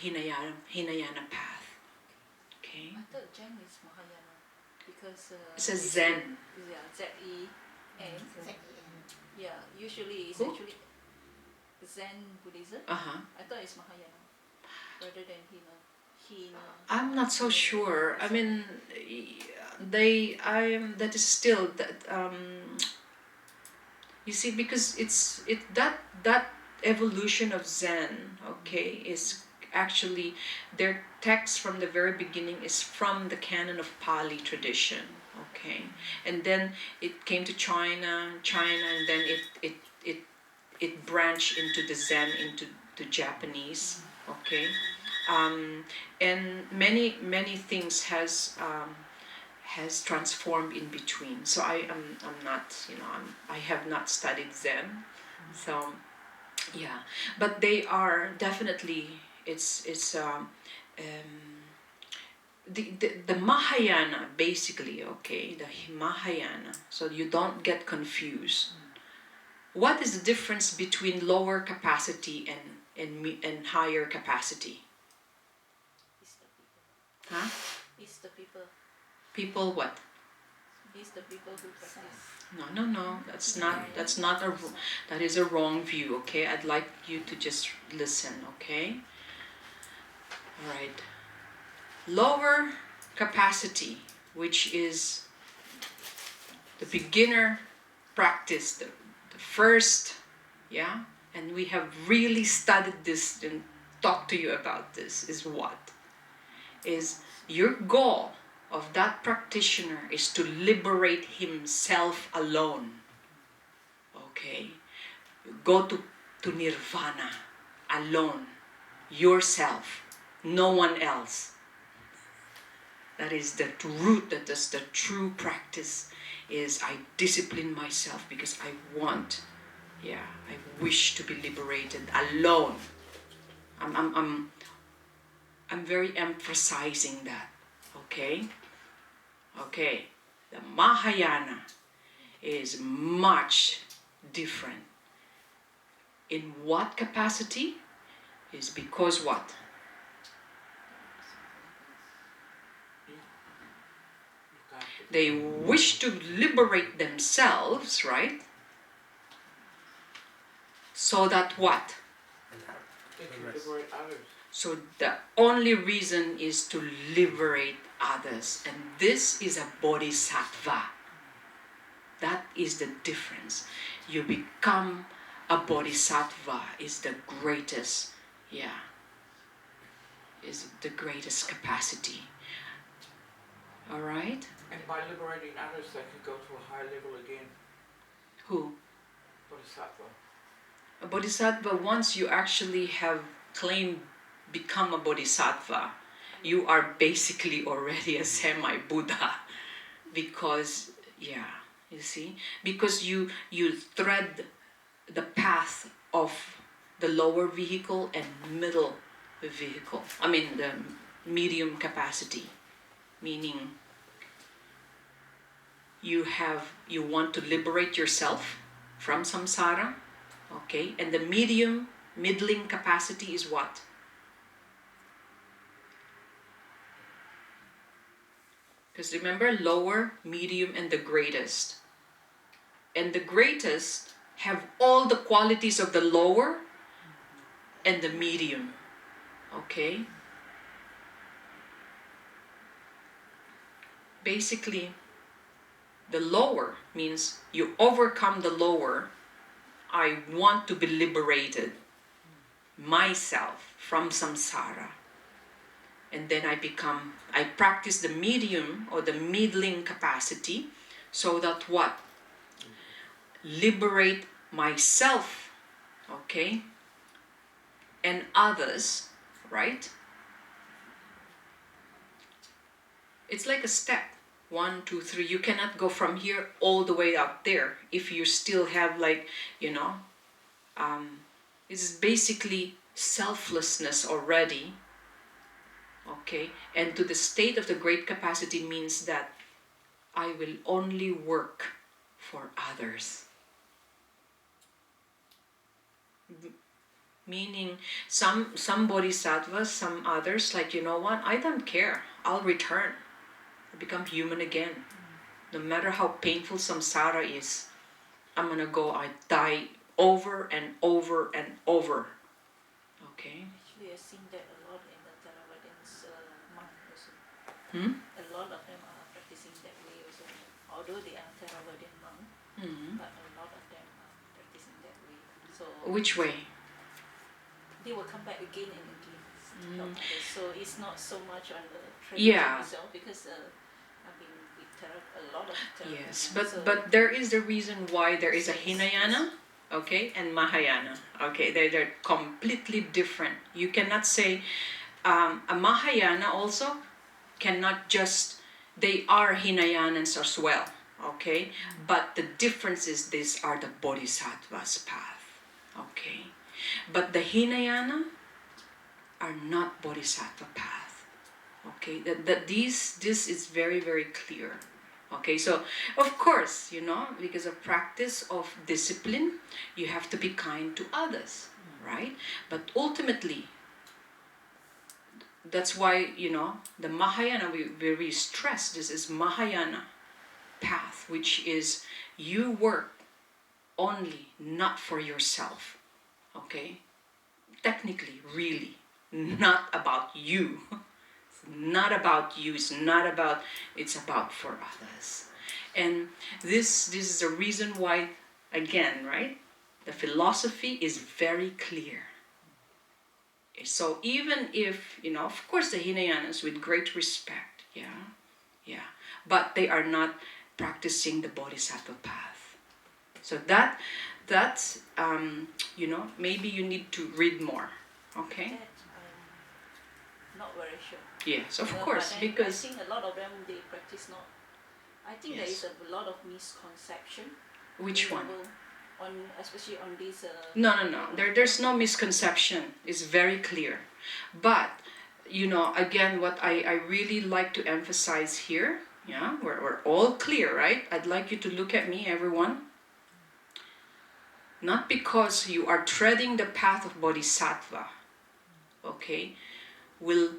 Hinayana path. Okay. I thought Zen is Mahayana because It says Zen. Yeah, Z-E-N. Yeah, usually it's Who? actually Zen Buddhism. I thought it's Mahayana rather than Hina. I'm not so sure. I mean, that is still that. You see, because that evolution of Zen, okay, is actually their text from the very beginning is from the canon of Pali tradition, okay, and then it came to China, and then it branched into the Zen, into the Japanese, okay, and many things has transformed in between. So I'm not, I have not studied Zen, so yeah, but they are definitely, it's the Mahayana basically, okay, the Mahayana, so you don't get confused. What is the difference between lower capacity and higher capacity? It's the people. Huh? It's the people. People what? It's the people who practice. No, that is a wrong view, okay? I'd like you to just listen, okay? All right. Lower capacity, which is the beginner practice, the first, yeah? And we have really studied this and talked to you about this, is what? Is your goal of that practitioner is to liberate himself alone. Okay? You go to nirvana alone, yourself, no one else. That is the root, that is the true practice, is I discipline myself because I wish to be liberated alone. I'm very emphasizing that. Okay? Okay. The Mahayana is much different. In what capacity? Is because what? They wish to liberate themselves, right? So that what? They can liberate others. So the only reason is to liberate others. And this is a bodhisattva. That is the difference. You become a bodhisattva is the greatest, is the greatest capacity. All right? And by liberating others, they can go to a higher level again. Who? Bodhisattva. A bodhisattva, once you actually have claimed become a bodhisattva, you are basically already a semi-Buddha. Because, you see? Because you thread the path of the lower vehicle and middle vehicle. I mean the medium capacity. Meaning you want to liberate yourself from samsara, okay? And the middling capacity is what? Because remember, lower, medium, and the greatest. And the greatest have all the qualities of the lower and the medium, okay? Basically, the lower means you overcome the lower. I want to be liberated myself from samsara. And then I practice the medium or the middling capacity so that what? Liberate myself, okay? And others, right? It's like a step. 1, 2, 3. You cannot go from here all the way up there if you still have it's basically selflessness already. Okay, and to the state of the great capacity means that I will only work for others. Meaning some bodhisattvas, some others, like, you know what, I don't care, I'll return, I become human again. No matter how painful samsara is, I'm gonna go, I die over and over and over. Okay? Actually, I've seen that a lot in the Theravadins monk also. A lot of them are practicing that way also. Although they are Theravadin monk, but a lot of them are practicing that way. So which way? they will come back again and again to help others. So it's not so much on the tradition itself, because I've been with a lot of Theravadin. Yes, but there is the reason why there is a Hinayana, okay, and Mahayana. Okay, they're completely different. You cannot say a Mahayana also cannot just, they are Hinayanans as well, okay, but the difference is these are the Bodhisattva's path, okay, but the Hinayana are not Bodhisattva path, okay, that this is very, very clear. Okay, so of course, you know, because of practice of discipline, you have to be kind to others, right? But ultimately, that's why, you know, the Mahayana, we stress this is Mahayana path, which is you work only not for yourself, okay? Technically, really, not about you. Not about you, it's about for others. And this is a reason why, again, right, the philosophy is very clear. So even if, you know, of course the Hinayanas with great respect, yeah, but they are not practicing the Bodhisattva path. So that's you know, maybe you need to read more, okay? Not very sure. Yes, of course, because I think a lot of them, they practice not. I think there is a lot of misconception. Which one? On especially on this. No. There's no misconception. It's very clear. But you know, again, what I really like to emphasize here, yeah, we're all clear, right? I'd like you to look at me, everyone. Not because you are treading the path of Bodhisattva, okay, will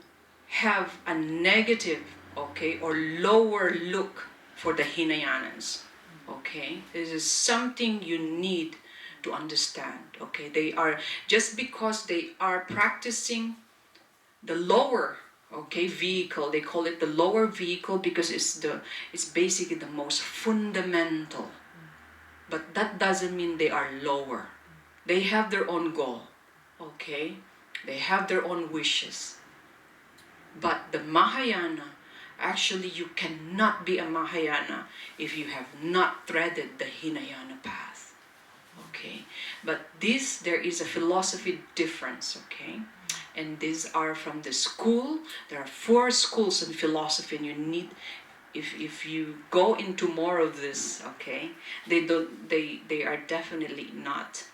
have a negative, okay, or lower look for the Hinayanans, okay? This is something you need to understand, okay? They are, just because they are practicing the lower, okay, vehicle, they call it the lower vehicle because it's basically the most fundamental, but that doesn't mean they are lower. They have their own goal, okay? They have their own wishes. But the Mahayana, actually you cannot be a Mahayana if you have not threaded the Hinayana path, okay? But there is a philosophy difference, okay? And these are from the school. There are 4 schools in philosophy, and you need, if you go into more of this, okay, they are definitely not,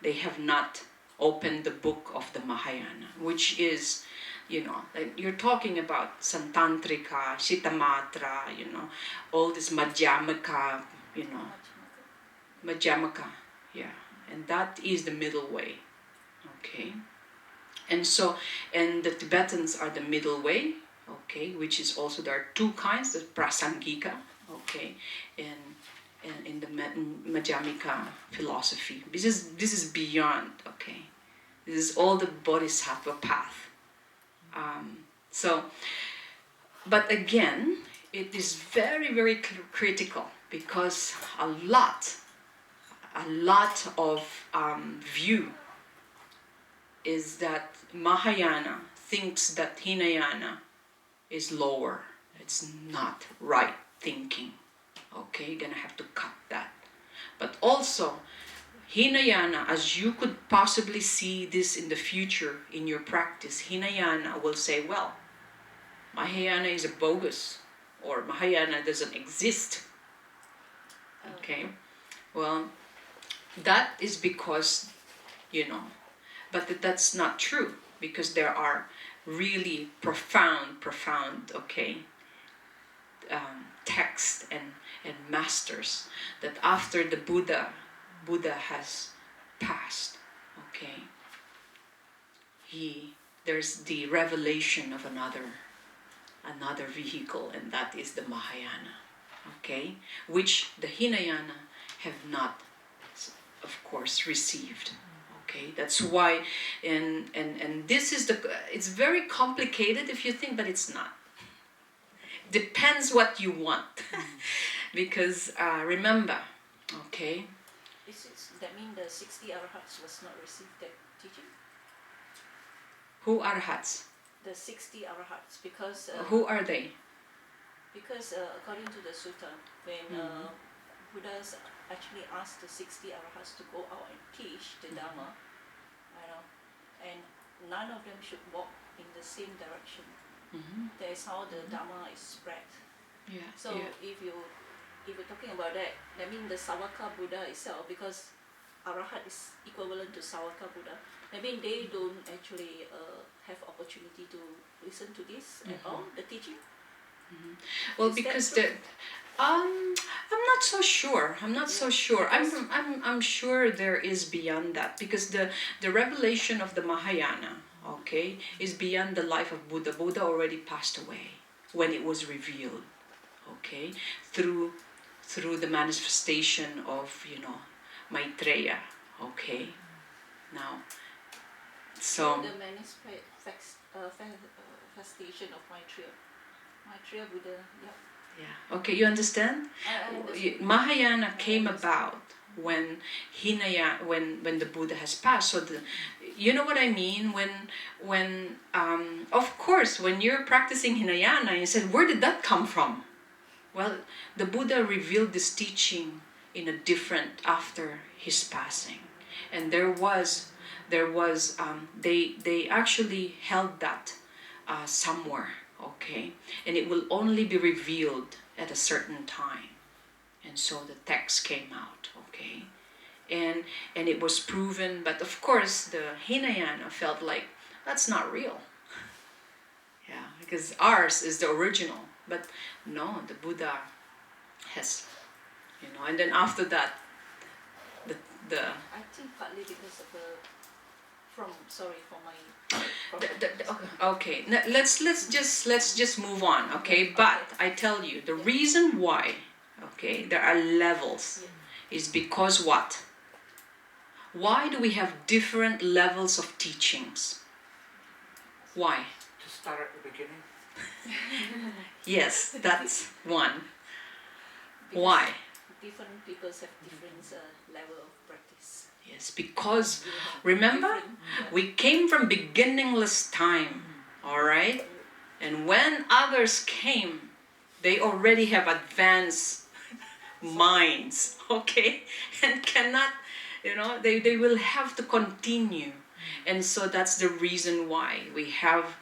they have not opened the book of the Mahayana, which is, you know, like you're talking about Santantrika, Shittamatra, you know, all this Madhyamaka, you know, Madhyamaka, yeah, and that is the middle way, okay? And so, and the Tibetans are the middle way, okay, which is also, there are 2 kinds, the Prasangika, okay, and in the Madhyamika philosophy. This is beyond, okay? This is all the Bodhisattva path. So, but again, it is very, very critical because a lot of view is that Mahayana thinks that Hinayana is lower. It's not right thinking. Okay, you're gonna have to cut that. But also, Hinayana, as you could possibly see this in the future in your practice, Hinayana will say, well, Mahayana is a bogus, or Mahayana doesn't exist. Okay, well, that is because, you know, but that's not true, because there are really profound, okay, texts and masters that after the Buddha has passed, okay, there's the revelation of another vehicle, and that is the Mahayana, okay, which the Hinayana have not, of course, received. Okay, that's why, and this is it's very complicated if you think, but it's not. Depends what you want, because remember, okay. That means the 60 arhats was not received that teaching. Who arhats? The 60 arhats, because who are they? Because according to the sutta, when Buddhas actually asked the 60 arhats to go out and teach the Dhamma, and none of them should walk in the same direction. That is how the Dhamma is spread. Yeah. So if you're talking about that, that means the Sawaka Buddha itself, because Arahat is equivalent to Sawaka Buddha, I mean they don't actually have opportunity to listen to this at all, the teaching. Well, because I'm not so sure. I'm sure there is beyond that, because the revelation of the Mahayana, okay, is beyond the life of Buddha. Buddha already passed away when it was revealed, okay, through the manifestation of Maitreya, okay. Now, so the manifestation of Maitreya Buddha, yeah. Okay, you understand? Mahayana came about when when the Buddha has passed. So you know what I mean? When of course, when you're practicing Hinayana, you said, where did that come from? Well, the Buddha revealed this teaching in a different after his passing, and they actually held that somewhere, okay, and it will only be revealed at a certain time, and so the text came out, okay, and it was proven. But of course, the Hinayana felt like that's not real, yeah, because ours is the original. But no, the Buddha has, and then after that, I think partly because of okay, let's just move on, okay. But I tell you, the reason why, okay, there are levels, is because what? Why do we have different levels of teachings? Why? To start at the beginning. Yes, that's one. Because why? Different people have different level of practice. Yes, because remember, we came from beginningless time, all right? And when others came, they already have advanced minds, okay? And cannot, they will have to continue. And so that's the reason why we have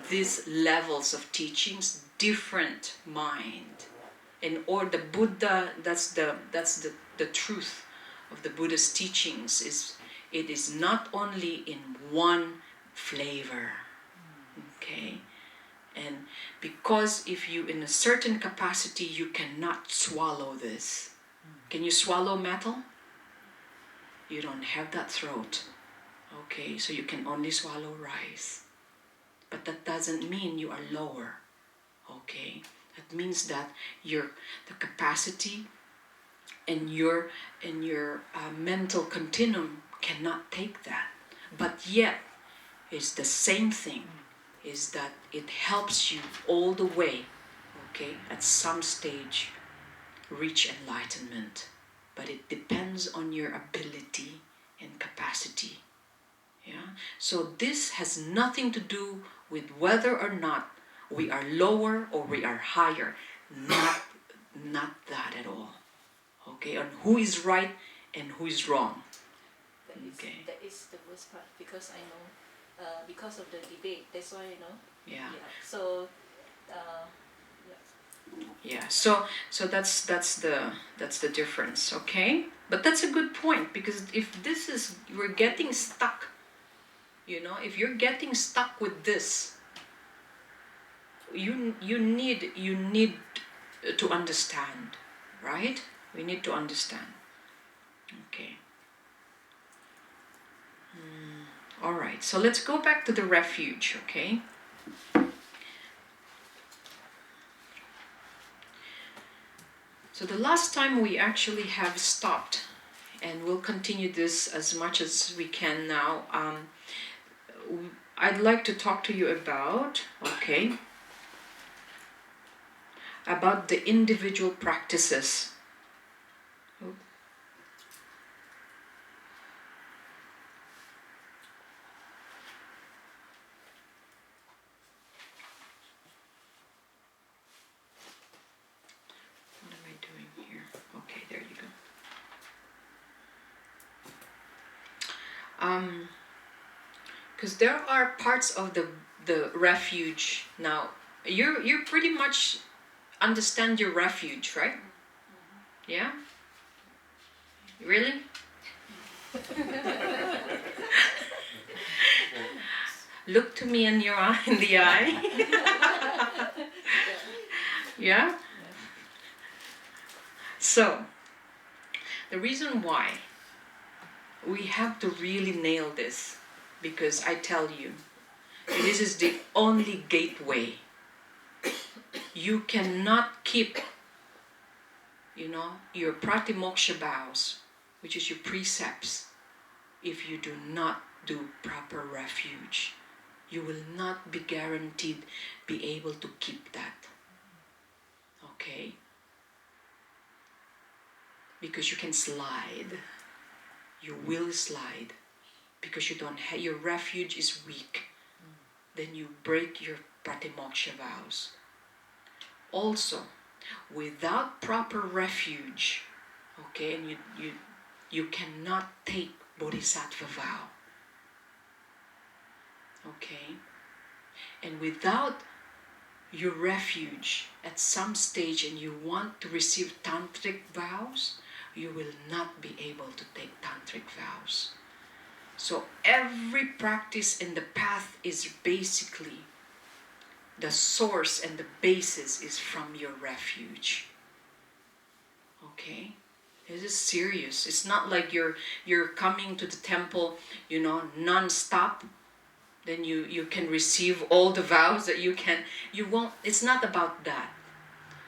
these levels of teachings, different mind. Or the Buddha, that's the truth of the Buddha's teachings, is it is not only in one flavor, okay? And because if you, in a certain capacity, you cannot swallow this. Can you swallow metal? You don't have that throat, okay? So you can only swallow rice. But that doesn't mean you are lower, okay? That means that the capacity and your mental continuum cannot take that. But yet, it's the same thing, is that it helps you all the way, okay, at some stage, reach enlightenment. But it depends on your ability and capacity. Yeah. So this has nothing to do with whether or not we are lower or we are higher. Not that at all. Okay, on who is right and who is wrong. That is the worst part, because I know, because of the debate, that's why I know. Yeah. So, yeah. So that's the difference. Okay, but that's a good point, because if we're getting stuck, if you're getting stuck with this, you need to understand, right? We need to understand. Okay. All right, so let's go back to the refuge, okay? So the last time we actually have stopped, and we'll continue this as much as we can now. I'd like to talk to you about, okay, about the individual practices. What am I doing here? Okay, there you go. Because there are parts of the refuge now. You pretty much understand your refuge, right? Yeah? Really? Look to me in your eye, in the eye. Yeah? So, the reason why we have to really nail this, because I tell you, this is the only gateway. You cannot keep, your pratimoksha vows, which is your precepts, if you do not do proper refuge. You will not be guaranteed be able to keep that. Okay? Because you can slide. You will slide. Because you don't have, your refuge is weak. Then you break your pratimoksha vows. Also, without proper refuge, okay, and you cannot take bodhisattva vow. Okay? And without your refuge at some stage and you want to receive tantric vows, you will not be able to take tantric vows. So every practice in the path is basically the source and the basis is from your refuge. Okay? This is serious. It's not like you're coming to the temple, non-stop. Then you can receive all the vows that you can. You won't. It's not about that.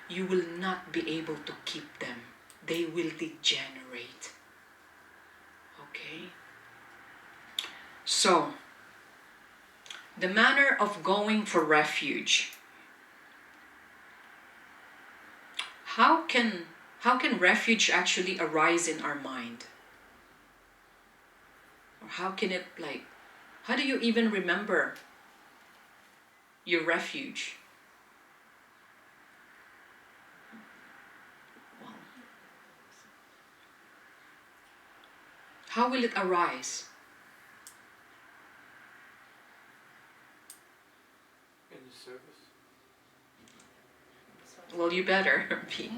You will not be able to keep them. They will degenerate. Okay? So, the manner of going for refuge. How can refuge actually arise in our mind? Or how can it how do you even remember your refuge? Well, how will it arise? In the service. Well, you better be.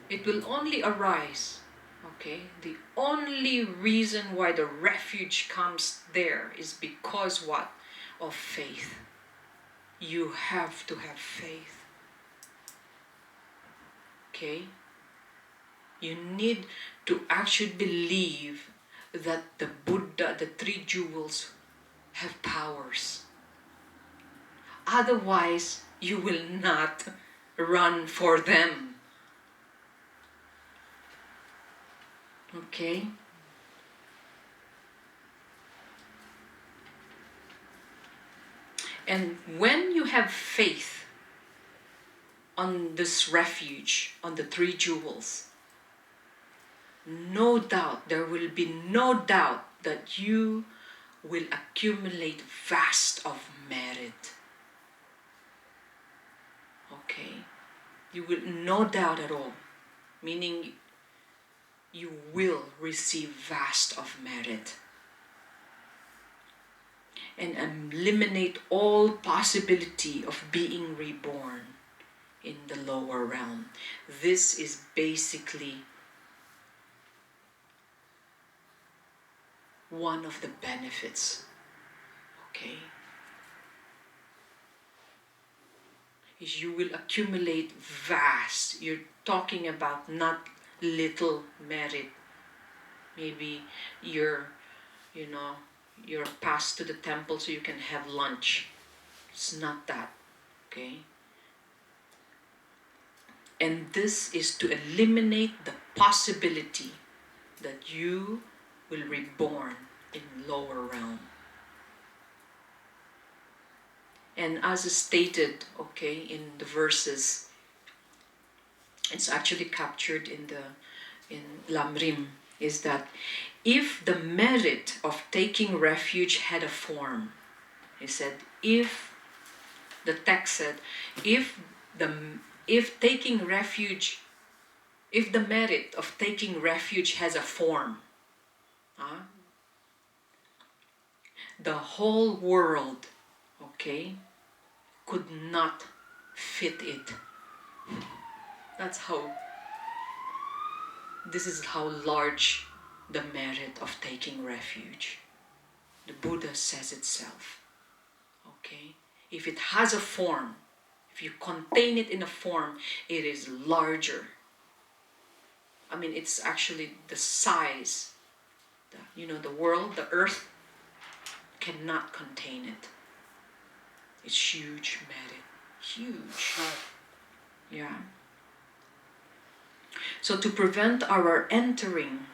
It will only arise, okay? The only reason why the refuge comes there is because what? Of faith. You have to have faith. Okay? You need to actually believe that the Buddha, the three jewels, have powers. Otherwise, you will not run for them. Okay? And when you have faith on this refuge, on the three jewels, no doubt, there will be no doubt that you will accumulate vast of merit. Okay? You will, no doubt at all. Meaning, you will receive vast of merit. And eliminate all possibility of being reborn in the lower realm. This is basically one of the benefits. Okay? Is you will accumulate vast. You're talking about not little merit. Maybe your you're passed to the temple so you can have lunch. It's not that, okay? And this is to eliminate the possibility that you will be reborn in lower realm. And as stated, okay, in the verses, it's actually captured in Lamrim, is that if the merit of taking refuge had a form, he said, if the text said, if taking refuge, if the merit of taking refuge has a form, the whole world, okay, could not fit it. This is how large the merit of taking refuge. The Buddha says itself, okay? If it has a form, if you contain it in a form, it is larger. I mean, it's actually the size. The world, the earth, cannot contain it. It's huge merit. Huge. Yeah. So to prevent our entering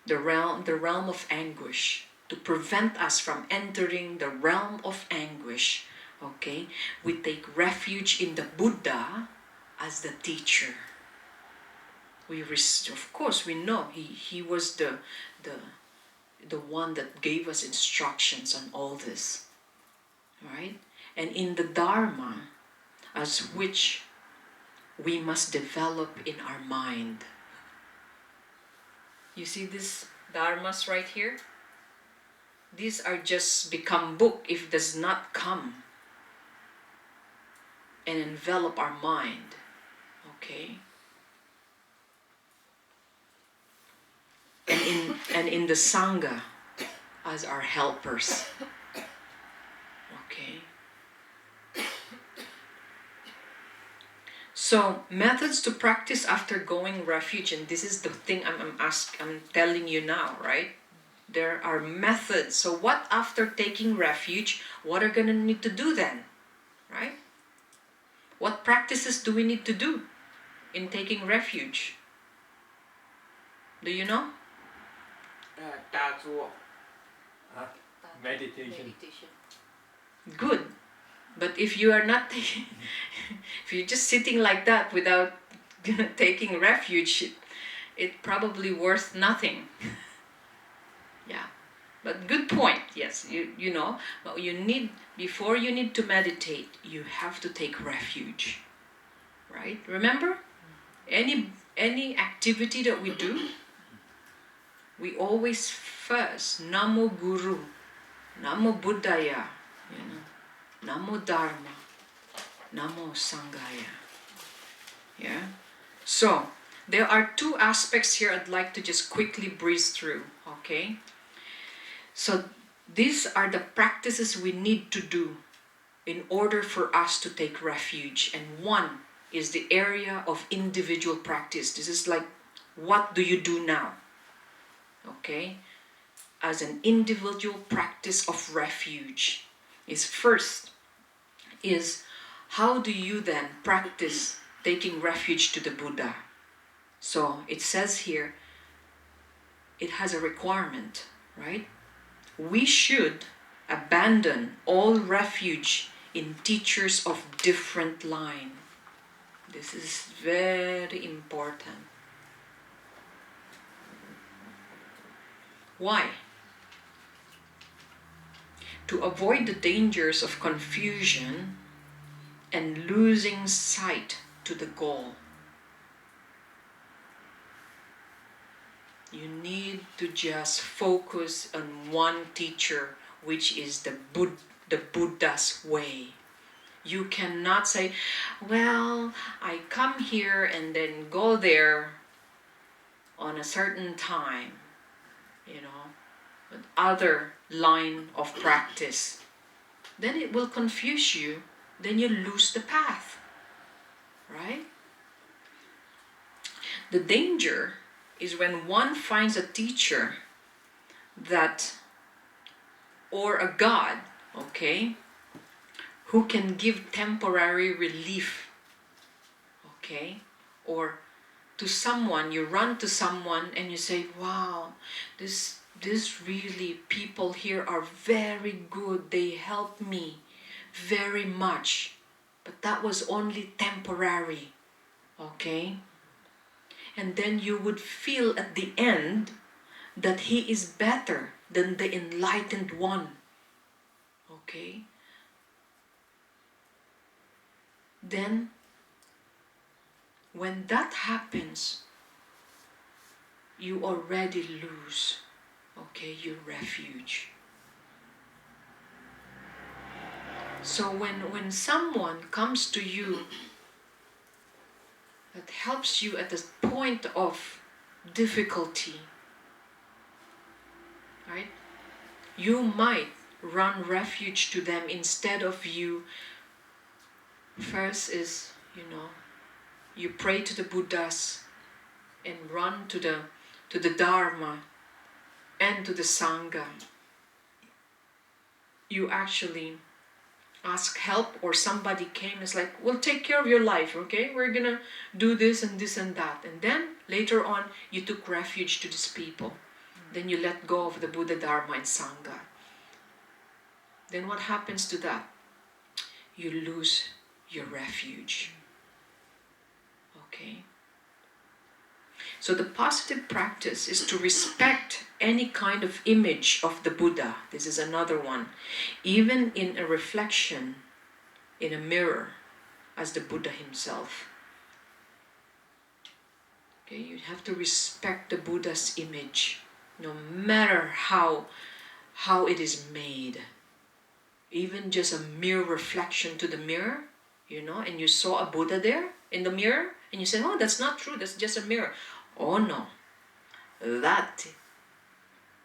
the realm of anguish, to prevent us from entering the realm of anguish, okay, we take refuge in the Buddha as the teacher. Of course, we know he was the one that gave us instructions on all this, right? And in the Dharma, as which we must develop in our mind. You see these dharmas right here? These are just become book if it does not come and envelop our mind, okay? And in the Sangha as our helpers, okay? So methods to practice after going refuge, and this is the thing I'm telling you now, right? There are methods. So what after taking refuge? What are gonna need to do then, right? What practices do we need to do in taking refuge? Do you know? Meditation. Good. But if you are not taking, if you're just sitting like that without taking refuge, it probably worth nothing. Yeah. But good point. Yes, you know, but before you need to meditate, you have to take refuge. Right? Remember? Any activity that we do, we always first Namo Guru, Namo Buddhaya, Namo Dharma, Namo Sanghaya. Yeah? So, there are two aspects here I'd like to just quickly breeze through, okay? So, these are the practices we need to do in order for us to take refuge. And one is the area of individual practice. This is like, what do you do now? Okay? As an individual practice of refuge is how do you then practice taking refuge to the Buddha? So it says here, it has a requirement, right? We should abandon all refuge in teachers of different line. This is very important. Why? To avoid the dangers of confusion and losing sight to the goal. You need to just focus on one teacher, which is the Buddha's way. You cannot say, well, I come here and then go there on a certain time, with other line of practice. Then it will confuse you, then you lose the path, right? The danger is when one finds a teacher that or a god, okay, who can give temporary relief, okay, or to someone, you run to someone and you say, wow, this really, people here are very good, they help me very much, but that was only temporary, okay? And then you would feel at the end that he is better than the enlightened one, okay? Then when that happens, you already lose, okay, your refuge. So when someone comes to you that helps you at this point of difficulty, right, you might run refuge to them instead of you. First is, you pray to the Buddhas and run to the Dharma and to the Sangha. You actually ask help, or somebody came, is like, we'll take care of your life, okay? We're gonna do this and this and that. And then later on, you took refuge to these people. Then you let go of the Buddha, Dharma, and Sangha. Then what happens to that? You lose your refuge. Okay? So the positive practice is to respect any kind of image of the Buddha. This is another one. Even in a reflection in a mirror as the Buddha himself. Okay, you have to respect the Buddha's image, no matter how it is made. Even just a mere reflection to the mirror, and you saw a Buddha there in the mirror, and you said, oh, that's not true, that's just a mirror. Oh no, that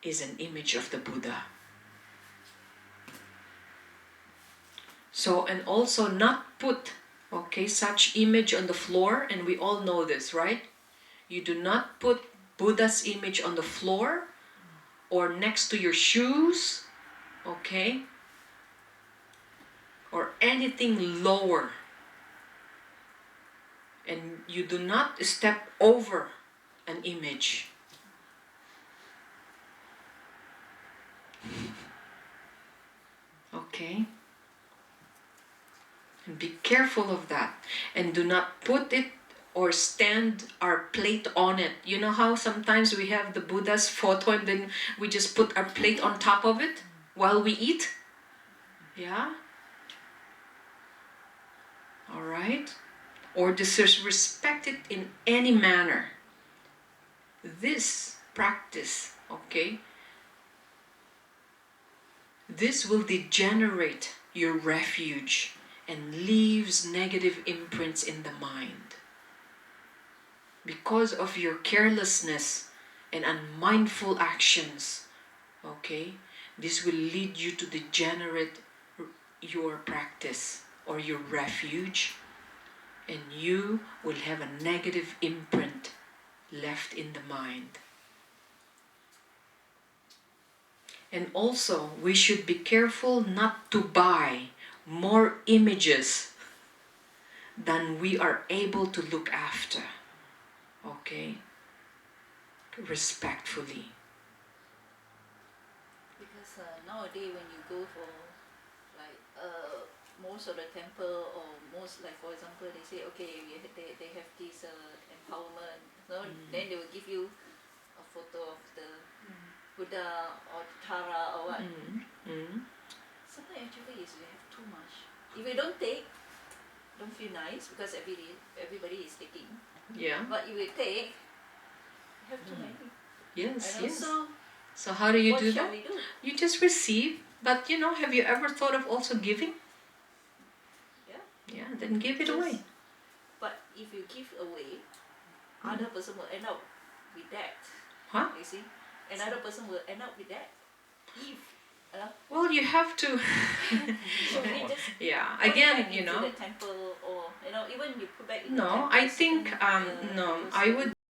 is an image of the Buddha. So, and also not put, okay, such image on the floor, and we all know this, right? You do not put Buddha's image on the floor or next to your shoes, okay? Or anything lower. And you do not step over an image. Okay? And be careful of that. And do not put it or stand our plate on it. You know how sometimes we have the Buddha's photo and then we just put our plate on top of it while we eat? Yeah? Alright? Or disrespect it in any manner. This practice, okay, this will degenerate your refuge and leaves negative imprints in the mind. Because of your carelessness and unmindful actions, okay, this will lead you to degenerate your practice or your refuge, and you will have a negative imprint left in the mind. And also, we should be careful not to buy more images than we are able to look after. Okay? Respectfully. Because nowadays when you go for like most of the temple, or most, like for example, they say, okay, they have this empowerment, then they will give you a photo of the Buddha or Tara or what. Sometimes actually is we have too much. If you don't take, don't feel nice because everybody is taking. Yeah. But if you take, you have too many. Yes, and yes. Also, so how do you do what that? shall we do? You just receive, but have you ever thought of also giving? Yeah. Yeah, then give it away. But if you give away, other person will end up with that. Huh? You see? Another person will end up with that. If well, you have to. so we just yeah. put Again, back into the temple, or even you put back in the No, temple, I think certain, no. I would